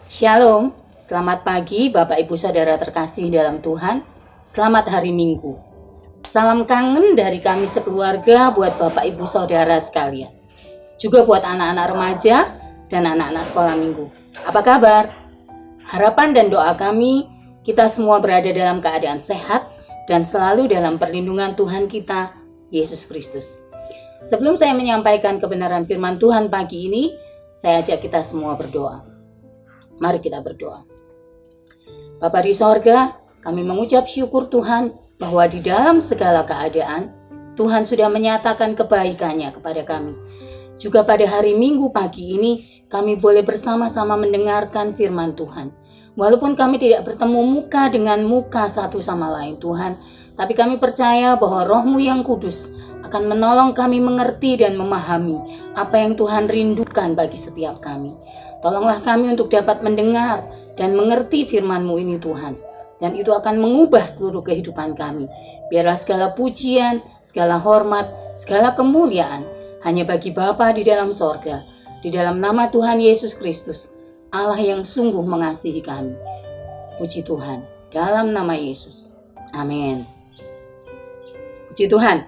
Shalom, selamat pagi Bapak Ibu Saudara terkasih dalam Tuhan. Selamat hari Minggu. Salam kangen dari kami sekeluarga buat Bapak Ibu Saudara sekalian. Juga buat anak-anak remaja dan anak-anak sekolah minggu. Apa kabar? Harapan dan doa kami, kita semua berada dalam keadaan sehat dan selalu dalam perlindungan Tuhan kita, Yesus Kristus. Sebelum saya menyampaikan kebenaran firman Tuhan pagi ini, saya ajak kita semua berdoa. Mari kita berdoa. Bapa di sorga, kami mengucap syukur Tuhan bahwa di dalam segala keadaan, Tuhan sudah menyatakan kebaikannya kepada kami. Juga pada hari Minggu pagi ini, kami boleh bersama-sama mendengarkan firman Tuhan. Walaupun kami tidak bertemu muka dengan muka satu sama lain Tuhan, tapi kami percaya bahwa Roh-Mu yang kudus akan menolong kami mengerti dan memahami apa yang Tuhan rindukan bagi setiap kami. Tolonglah kami untuk dapat mendengar dan mengerti firman-Mu ini Tuhan. Dan itu akan mengubah seluruh kehidupan kami. Biarlah segala pujian, segala hormat, segala kemuliaan hanya bagi Bapa di dalam sorga. Di dalam nama Tuhan Yesus Kristus, Allah yang sungguh mengasihi kami. Puji Tuhan, dalam nama Yesus. Amin. Puji Tuhan.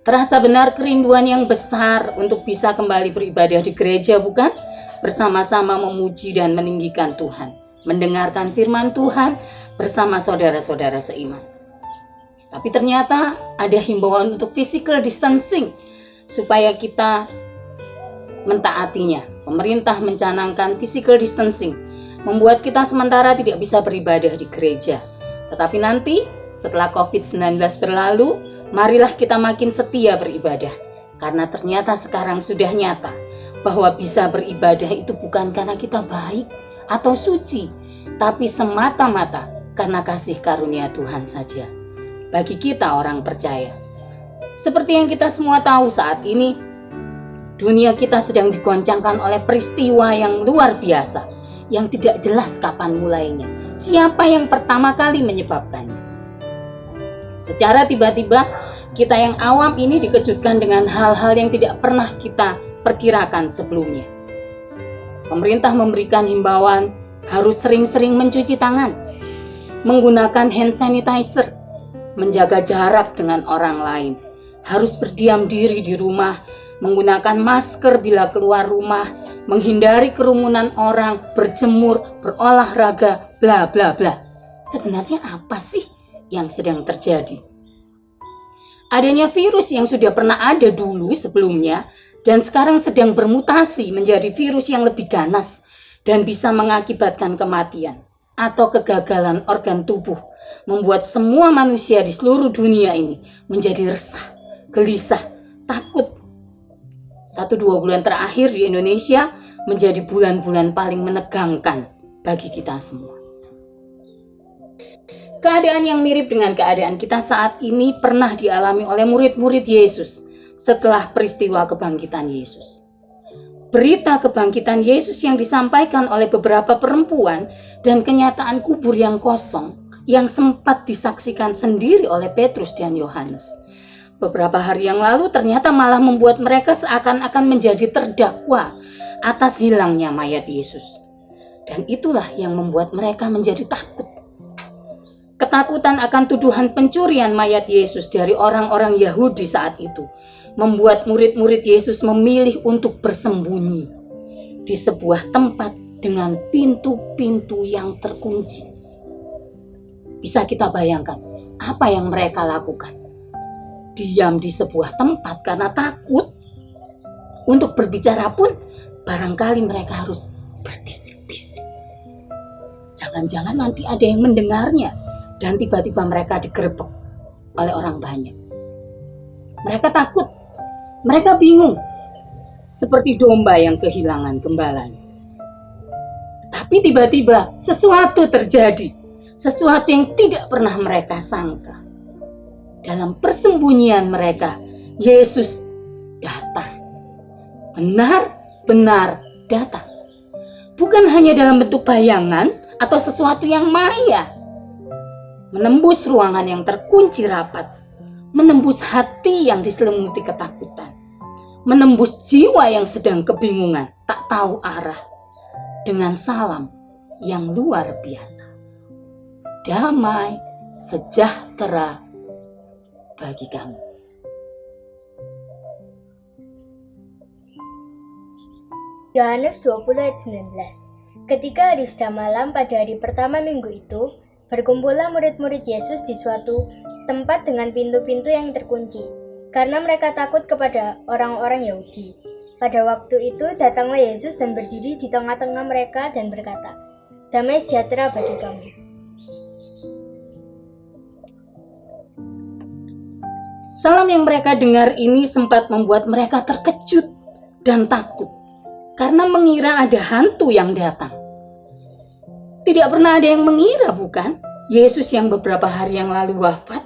Terasa benar kerinduan yang besar untuk bisa kembali beribadah di gereja, bukan? Bersama-sama memuji dan meninggikan Tuhan, mendengarkan firman Tuhan bersama saudara-saudara seiman. Tapi ternyata ada himbauan untuk physical distancing supaya kita mentaatinya. Pemerintah mencanangkan physical distancing, membuat kita sementara tidak bisa beribadah di gereja. Tetapi nanti setelah COVID-19 berlalu, marilah kita makin setia beribadah. Karena ternyata sekarang sudah nyata bahwa bisa beribadah itu bukan karena kita baik atau suci, tapi semata-mata karena kasih karunia Tuhan saja. Bagi kita orang percaya. Seperti yang kita semua tahu saat ini, dunia kita sedang digoncangkan oleh peristiwa yang luar biasa, yang tidak jelas kapan mulainya. Siapa yang pertama kali menyebabkannya? Secara tiba-tiba, kita yang awam ini dikejutkan dengan hal-hal yang tidak pernah kita perkirakan sebelumnya. Pemerintah memberikan himbauan harus sering-sering mencuci tangan, menggunakan hand sanitizer, menjaga jarak dengan orang lain, harus berdiam diri di rumah, menggunakan masker bila keluar rumah, menghindari kerumunan orang, berjemur, berolahraga, bla bla bla. Sebenarnya apa sih yang sedang terjadi? Adanya virus yang sudah pernah ada dulu sebelumnya dan sekarang sedang bermutasi menjadi virus yang lebih ganas dan bisa mengakibatkan kematian atau kegagalan organ tubuh, membuat semua manusia di seluruh dunia ini menjadi resah, gelisah, takut. 1-2 bulan terakhir di Indonesia menjadi bulan-bulan paling menegangkan bagi kita semua. Keadaan yang mirip dengan keadaan kita saat ini pernah dialami oleh murid-murid Yesus setelah peristiwa kebangkitan Yesus. Berita kebangkitan Yesus yang disampaikan oleh beberapa perempuan dan kenyataan kubur yang kosong yang sempat disaksikan sendiri oleh Petrus dan Yohanes. Beberapa hari yang lalu ternyata malah membuat mereka seakan-akan menjadi terdakwa atas hilangnya mayat Yesus. Dan itulah yang membuat mereka menjadi takut. Ketakutan akan tuduhan pencurian mayat Yesus dari orang-orang Yahudi saat itu membuat murid-murid Yesus memilih untuk bersembunyi di sebuah tempat dengan pintu-pintu yang terkunci. Bisa kita bayangkan apa yang mereka lakukan? Diam di sebuah tempat karena takut. Untuk berbicara pun barangkali mereka harus berbisik-bisik. Jangan-jangan nanti ada yang mendengarnya dan tiba-tiba mereka digerebek oleh orang banyak. Mereka takut, mereka bingung, seperti domba yang kehilangan gembalanya. Tapi tiba-tiba sesuatu terjadi, sesuatu yang tidak pernah mereka sangka. Dalam persembunyian mereka, Yesus datang. Benar-benar datang. Bukan hanya dalam bentuk bayangan atau sesuatu yang maya. Menembus ruangan yang terkunci rapat, menembus hati yang diselimuti ketakutan, menembus jiwa yang sedang kebingungan, tak tahu arah. Dengan salam, yang luar biasa. Damai sejahtera bagi kamu. Yohanes 20 ayat 19. Ketika hari sudah malam pada hari pertama minggu itu, berkumpullah murid-murid Yesus di suatu tempat dengan pintu-pintu yang terkunci, karena mereka takut kepada orang-orang Yahudi. Pada waktu itu datanglah Yesus dan berdiri di tengah-tengah mereka dan berkata, "Damai sejahtera bagi kamu." Salam yang mereka dengar ini sempat membuat mereka terkejut dan takut, karena mengira ada hantu yang datang. Tidak pernah ada yang mengira, bukan? Yesus yang beberapa hari yang lalu wafat,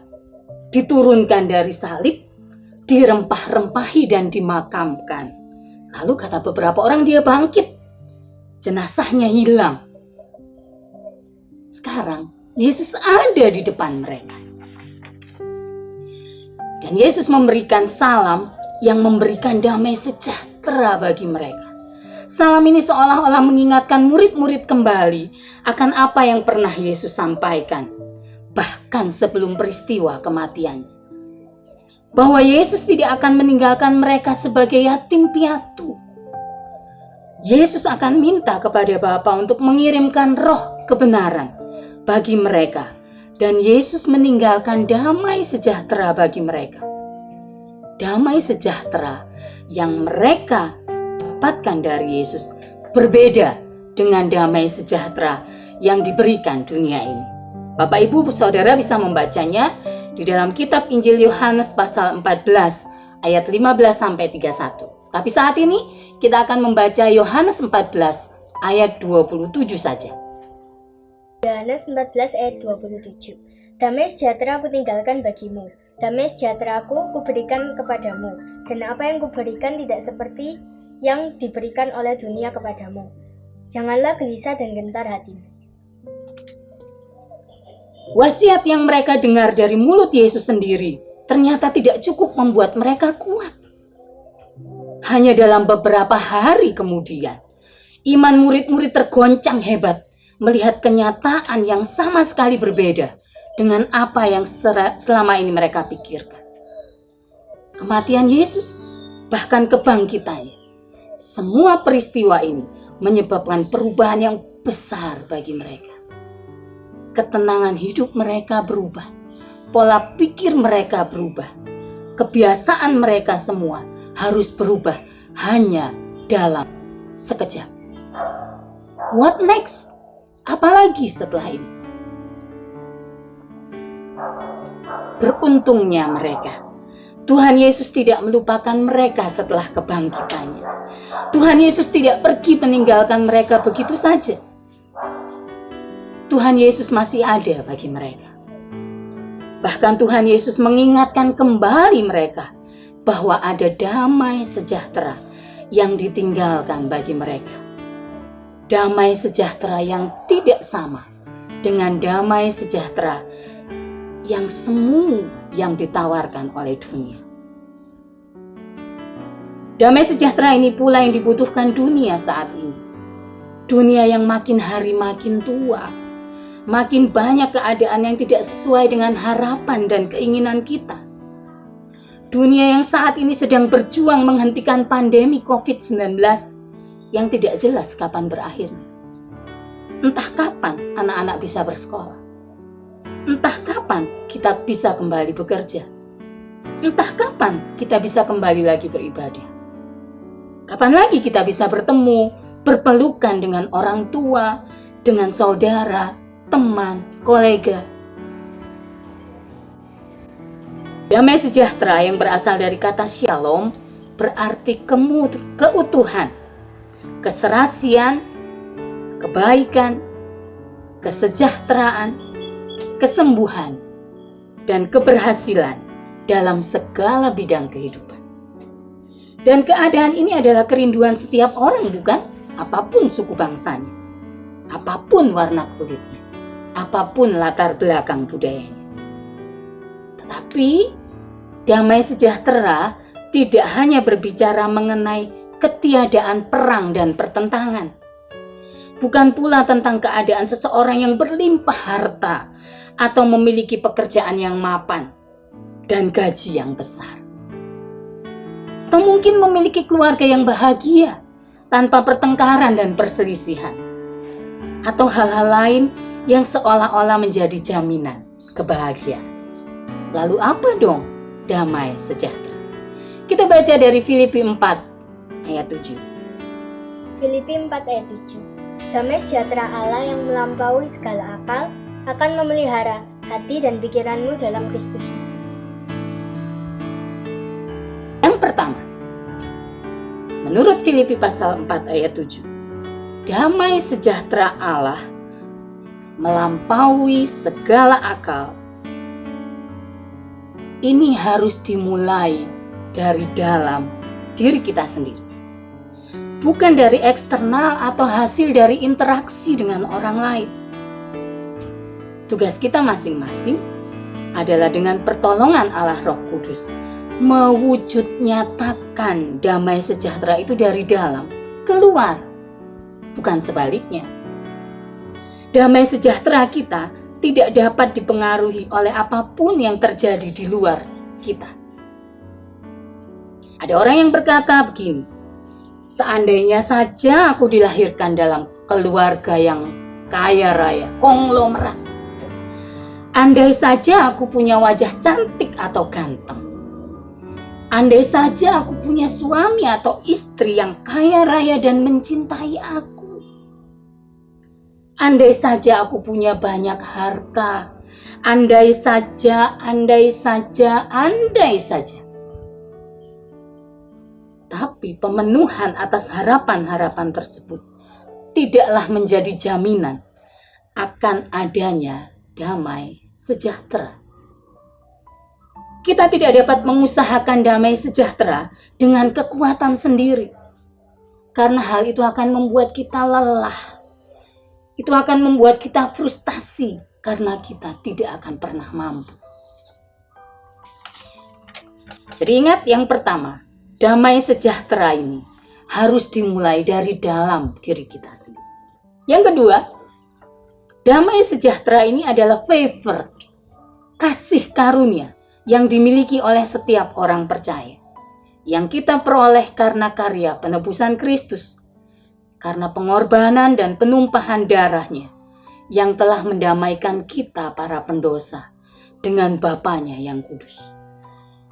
diturunkan dari salib, dirempah-rempahi dan dimakamkan. Lalu kata beberapa orang dia bangkit. Jenazahnya hilang. Sekarang Yesus ada di depan mereka. Dan Yesus memberikan salam yang memberikan damai sejahtera bagi mereka. Salam ini seolah-olah mengingatkan murid-murid kembali akan apa yang pernah Yesus sampaikan, bahkan sebelum peristiwa kematiannya. Bahwa Yesus tidak akan meninggalkan mereka sebagai yatim piatu. Yesus akan minta kepada Bapa untuk mengirimkan roh kebenaran bagi mereka. Dan Yesus meninggalkan damai sejahtera bagi mereka. Damai sejahtera yang mereka dapatkan dari Yesus berbeda dengan damai sejahtera yang diberikan dunia ini. Bapak Ibu Saudara bisa membacanya di dalam kitab Injil Yohanes pasal 14 ayat 15 sampai 31. Tapi saat ini kita akan membaca Yohanes 14 ayat 27 saja. Yohanes 14 ayat 27. Damai sejahtera aku tinggalkan bagimu, damai sejahtera aku kuberikan kepadamu, dan apa yang kuberikan tidak seperti yang diberikan oleh dunia kepadamu. Janganlah gelisah dan gentar hatimu. Wasiat yang mereka dengar dari mulut Yesus sendiri ternyata tidak cukup membuat mereka kuat. Hanya dalam beberapa hari kemudian, iman murid-murid tergoncang hebat melihat kenyataan yang sama sekali berbeda dengan apa yang selama ini mereka pikirkan. Kematian Yesus, bahkan kebangkitannya. Semua peristiwa ini menyebabkan perubahan yang besar bagi mereka. Ketenangan hidup mereka berubah. Pola pikir mereka berubah. Kebiasaan mereka semua harus berubah hanya dalam sekejap. What next? Apalagi setelah ini? Beruntungnya mereka. Tuhan Yesus tidak melupakan mereka setelah kebangkitannya. Tuhan Yesus tidak pergi meninggalkan mereka begitu saja. Tuhan Yesus masih ada bagi mereka. Bahkan Tuhan Yesus mengingatkan kembali mereka bahwa ada damai sejahtera yang ditinggalkan bagi mereka. Damai sejahtera yang tidak sama dengan damai sejahtera yang semu yang ditawarkan oleh dunia. Damai sejahtera ini pula yang dibutuhkan dunia saat ini. Dunia yang makin hari makin tua. Makin banyak keadaan yang tidak sesuai dengan harapan dan keinginan kita. Dunia yang saat ini sedang berjuang menghentikan pandemi COVID-19 yang tidak jelas kapan berakhirnya. Entah kapan anak-anak bisa bersekolah. Entah kapan kita bisa kembali bekerja. Entah kapan kita bisa kembali lagi beribadah. Kapan lagi kita bisa bertemu, berpelukan dengan orang tua, dengan saudara, teman, kolega. Damai sejahtera yang berasal dari kata shalom berarti keutuhan, keserasian, kebaikan, kesejahteraan, kesembuhan, dan keberhasilan dalam segala bidang kehidupan. Dan keadaan ini adalah kerinduan setiap orang, bukan? Apapun suku bangsanya, apapun warna kulitnya, apapun latar belakang budayanya. Tetapi damai sejahtera tidak hanya berbicara mengenai ketiadaan perang dan pertentangan. bukan pula tentang keadaan seseorang yang berlimpah harta atau memiliki pekerjaan yang mapan dan gaji yang besar. Atau mungkin memiliki keluarga yang bahagia tanpa pertengkaran dan perselisihan. Atau hal-hal lain yang seolah-olah menjadi jaminan kebahagiaan. Lalu apa dong damai sejahtera? Kita baca dari Filipi 4 ayat 7. Filipi 4 ayat 7. Damai sejahtera Allah yang melampaui segala akal akan memelihara hati dan pikiranmu dalam Kristus Yesus. Yang pertama, menurut Filipi pasal 4 ayat 7, damai sejahtera Allah melampaui segala akal. Ini harus dimulai dari dalam diri kita sendiri. Bukan dari eksternal atau hasil dari interaksi dengan orang lain. Tugas kita masing-masing adalah dengan pertolongan Allah Roh Kudus mewujud nyatakan damai sejahtera itu dari dalam keluar, bukan sebaliknya. Damai sejahtera kita tidak dapat dipengaruhi oleh apapun yang terjadi di luar kita. Ada orang yang berkata begini, seandainya saja aku dilahirkan dalam keluarga yang kaya raya, konglomerat. Andai saja aku punya wajah cantik atau ganteng. Andai saja aku punya suami atau istri yang kaya raya dan mencintai aku. Andai saja aku punya banyak harta. Andai saja. Tapi pemenuhan atas harapan-harapan tersebut tidaklah menjadi jaminan akan adanya damai sejahtera. Kita tidak dapat mengusahakan damai sejahtera dengan kekuatan sendiri. Karena hal itu akan membuat kita lelah. Itu akan membuat kita frustasi karena kita tidak akan pernah mampu. Jadi ingat yang pertama, damai sejahtera ini harus dimulai dari dalam diri kita sendiri. Yang kedua, damai sejahtera ini adalah favor, kasih karunia yang dimiliki oleh setiap orang percaya. Yang kita peroleh karena karya penebusan Kristus. Karena pengorbanan dan penumpahan darahnya yang telah mendamaikan kita para pendosa dengan Bapanya yang kudus.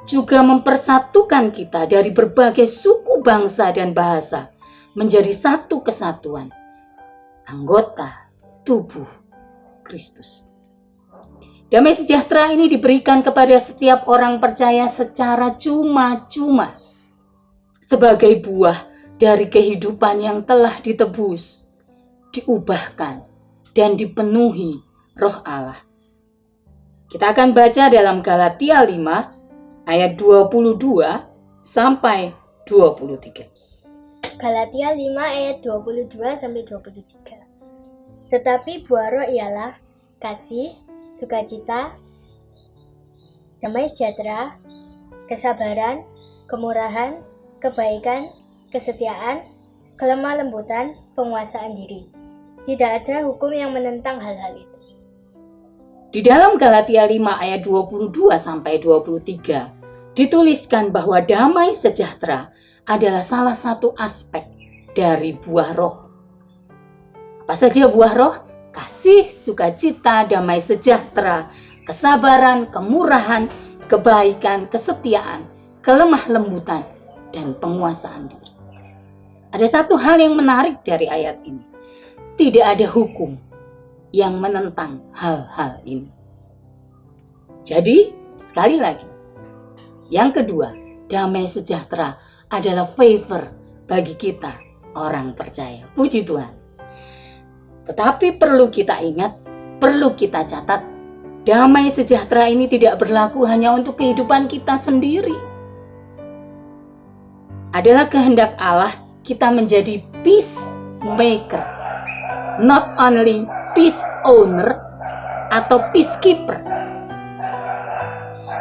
Juga mempersatukan kita dari berbagai suku bangsa dan bahasa menjadi satu kesatuan, anggota tubuh Kristus. Damai sejahtera ini diberikan kepada setiap orang percaya secara cuma-cuma sebagai buah dari kehidupan yang telah ditebus, diubahkan, dan dipenuhi Roh Allah. Kita akan baca dalam Galatia 5 ayat 22 sampai 23. Galatia 5 ayat 22 sampai 23. Tetapi buah roh ialah kasih, sukacita, damai sejahtera, kesabaran, kemurahan, kebaikan, kesetiaan, kelemah lembutan, penguasaan diri. Tidak ada hukum yang menentang hal-hal itu. Di dalam Galatia 5 ayat 22 sampai 23 dituliskan bahwa damai sejahtera adalah salah satu aspek dari buah roh. Apa saja buah roh? Kasih, sukacita, damai sejahtera, kesabaran, kemurahan, kebaikan, kesetiaan, kelemah lembutan, dan penguasaan diri. Ada satu hal yang menarik dari ayat ini. Tidak ada hukum yang menentang hal-hal ini. Jadi, sekali lagi. Yang kedua, damai sejahtera adalah favor bagi kita, orang percaya. Puji Tuhan. Tetapi perlu kita ingat, perlu kita catat, damai sejahtera ini tidak berlaku hanya untuk kehidupan kita sendiri. Adalah kehendak Allah kita menjadi peacemaker, not only peace owner atau peacekeeper.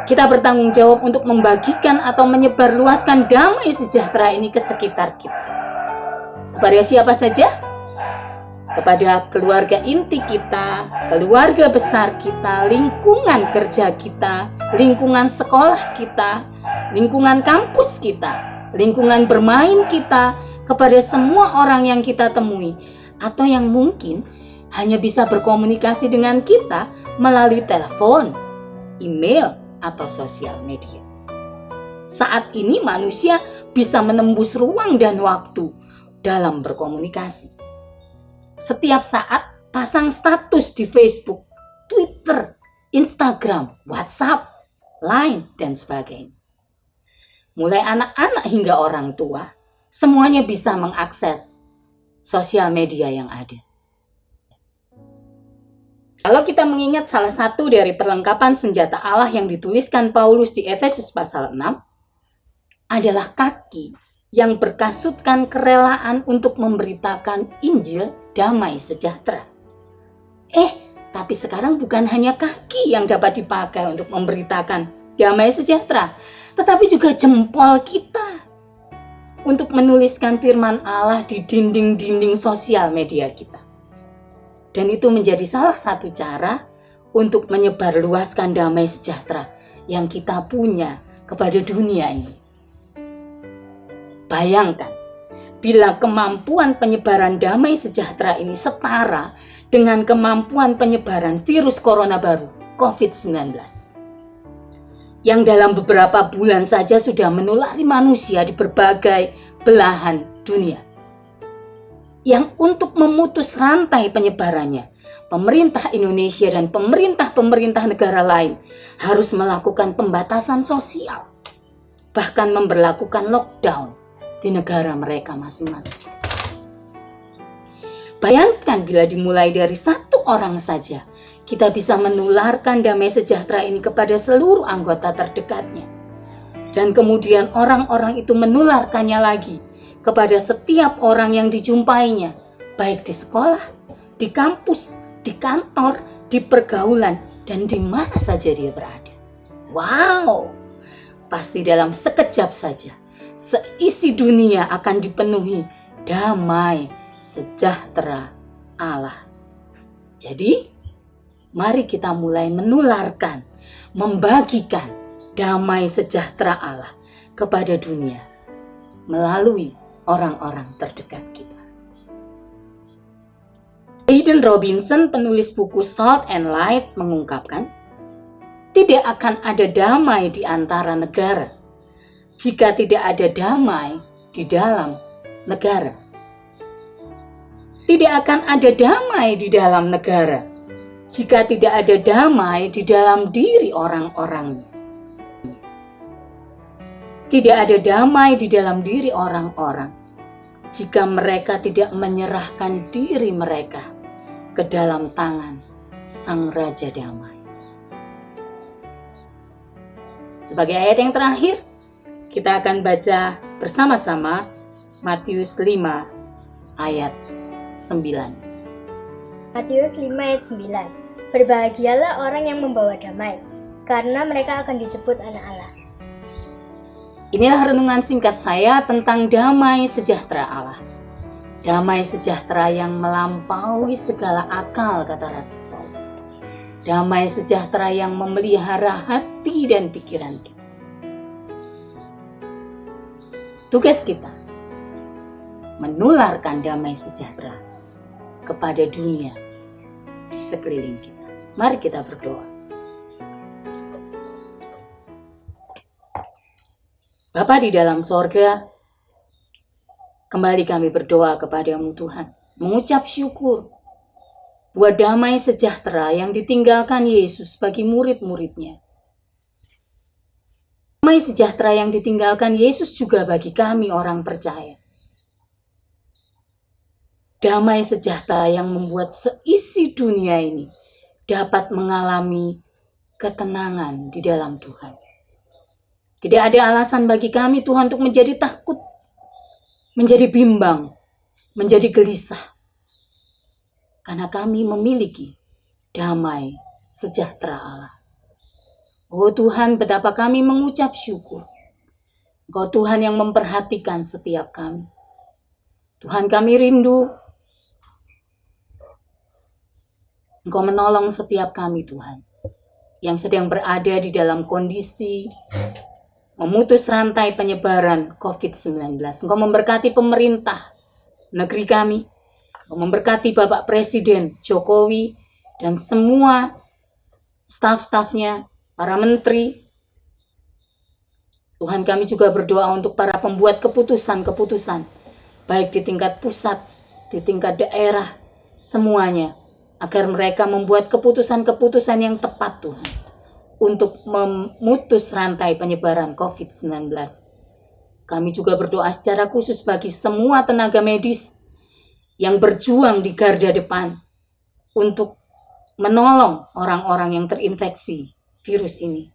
Kita bertanggung jawab untuk membagikan atau menyebarluaskan damai sejahtera ini ke sekitar kita. Kepada siapa saja? kepada keluarga inti kita, keluarga besar kita, lingkungan kerja kita, lingkungan sekolah kita, lingkungan kampus kita, lingkungan bermain kita, kepada semua orang yang kita temui, atau yang mungkin hanya bisa berkomunikasi dengan kita melalui telepon, email, atau sosial media. Saat ini manusia bisa menembus ruang dan waktu dalam berkomunikasi. Setiap saat pasang status di Facebook, Twitter, Instagram, WhatsApp, Line, dan sebagainya. Mulai anak-anak hingga orang tua, semuanya bisa mengakses sosial media yang ada. Kalau kita mengingat salah satu dari perlengkapan senjata Allah yang dituliskan Paulus di Efesus pasal 6, adalah kaki yang berkasutkan kerelaan untuk memberitakan Injil damai sejahtera. Tapi sekarang bukan hanya kaki yang dapat dipakai untuk memberitakan damai sejahtera, tetapi juga jempol kita untuk menuliskan firman Allah di dinding-dinding sosial media kita. Dan itu menjadi salah satu cara untuk menyebarluaskan damai sejahtera yang kita punya kepada dunia ini. Bayangkan, bila kemampuan penyebaran damai sejahtera ini setara dengan kemampuan penyebaran virus corona baru, COVID-19. Yang dalam beberapa bulan saja sudah menulari manusia di berbagai belahan dunia. Yang untuk memutus rantai penyebarannya, pemerintah Indonesia dan pemerintah negara lain harus melakukan pembatasan sosial, bahkan memberlakukan lockdown di negara mereka masing-masing. Bayangkan bila dimulai dari satu orang saja, kita bisa menularkan damai sejahtera ini kepada seluruh anggota terdekatnya. Dan kemudian orang-orang itu menularkannya lagi kepada setiap orang yang dijumpainya, baik di sekolah, di kampus, di kantor, di pergaulan, dan di mana saja dia berada. Wow, pasti dalam sekejap saja, seisi dunia akan dipenuhi damai sejahtera Allah. Jadi, mari kita mulai menularkan, membagikan damai sejahtera Allah kepada dunia melalui orang-orang terdekat kita. Hayden Robinson, penulis buku Salt and Light, mengungkapkan, tidak akan ada damai di antara negara jika tidak ada damai di dalam negara. Tidak akan ada damai di dalam negara jika tidak ada damai di dalam diri orang-orangnya. Tidak ada damai di dalam diri orang-orang jika mereka tidak menyerahkan diri mereka ke dalam tangan Sang Raja Damai. Sebagai ayat yang terakhir, kita akan baca bersama-sama Matius 5 ayat 9. Matius 5 ayat 9. Berbahagialah orang yang membawa damai, karena mereka akan disebut anak Allah. Inilah renungan singkat saya tentang damai sejahtera Allah. Damai sejahtera yang melampaui segala akal, kata Rasul Paulus. Damai sejahtera yang memelihara hati dan pikiran kita. Tugas kita menularkan damai sejahtera kepada dunia di sekeliling kita. Mari kita berdoa. Bapa di dalam sorga, kembali kami berdoa kepadamu Tuhan, mengucap syukur buat damai sejahtera yang ditinggalkan Yesus bagi murid-muridnya. Damai sejahtera yang ditinggalkan Yesus juga bagi kami orang percaya. Damai sejahtera yang membuat seisi dunia ini dapat mengalami ketenangan di dalam Tuhan. Tidak ada alasan bagi kami Tuhan untuk menjadi takut, menjadi bimbang, menjadi gelisah. Karena kami memiliki damai sejahtera Allah. Oh Tuhan, betapa kami mengucap syukur. Engkau Tuhan yang memperhatikan setiap kami. Tuhan, kami rindu Engkau menolong setiap kami Tuhan, yang sedang berada di dalam kondisi memutus rantai penyebaran COVID-19. Engkau memberkati pemerintah negeri kami, Engkau memberkati Bapak Presiden Jokowi dan semua staf-stafnya, para menteri. Tuhan, kami juga berdoa untuk para pembuat keputusan-keputusan, baik di tingkat pusat, di tingkat daerah, semuanya, agar mereka membuat keputusan-keputusan yang tepat Tuhan, untuk memutus rantai penyebaran COVID-19. Kami juga berdoa secara khusus bagi semua tenaga medis yang berjuang di garda depan untuk menolong orang-orang yang terinfeksi virus ini.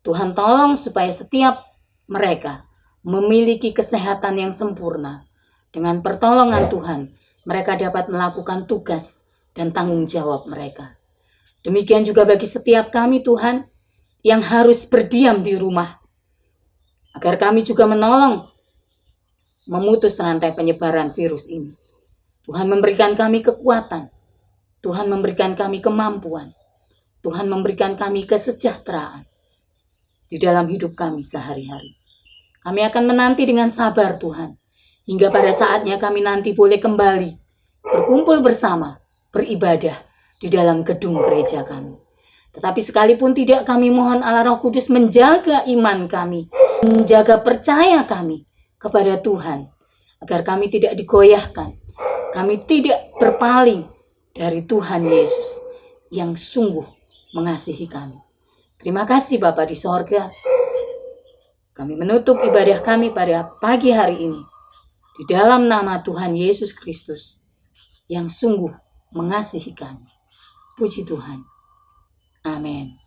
Tuhan, tolong supaya setiap mereka memiliki kesehatan yang sempurna. Dengan pertolongan Tuhan, mereka dapat melakukan tugas dan tanggung jawab mereka. Demikian juga bagi setiap kami Tuhan, yang harus berdiam di rumah, agar kami juga menolong memutus rantai penyebaran virus ini. Tuhan memberikan kami kekuatan, Tuhan memberikan kami kemampuan, Tuhan memberikan kami kesejahteraan di dalam hidup kami sehari-hari. Kami akan menanti dengan sabar Tuhan, hingga pada saatnya kami nanti boleh kembali berkumpul bersama, beribadah di dalam gedung gereja kami. Tetapi sekalipun tidak, kami mohon Allah Roh Kudus menjaga iman kami, menjaga percaya kami kepada Tuhan, agar kami tidak digoyahkan, kami tidak berpaling dari Tuhan Yesus yang sungguh mengasihi kami. Terima kasih Bapa di sorga. Kami menutup ibadah kami pada pagi hari ini di dalam nama Tuhan Yesus Kristus yang sungguh mengasihi kami. Puji Tuhan. Amin.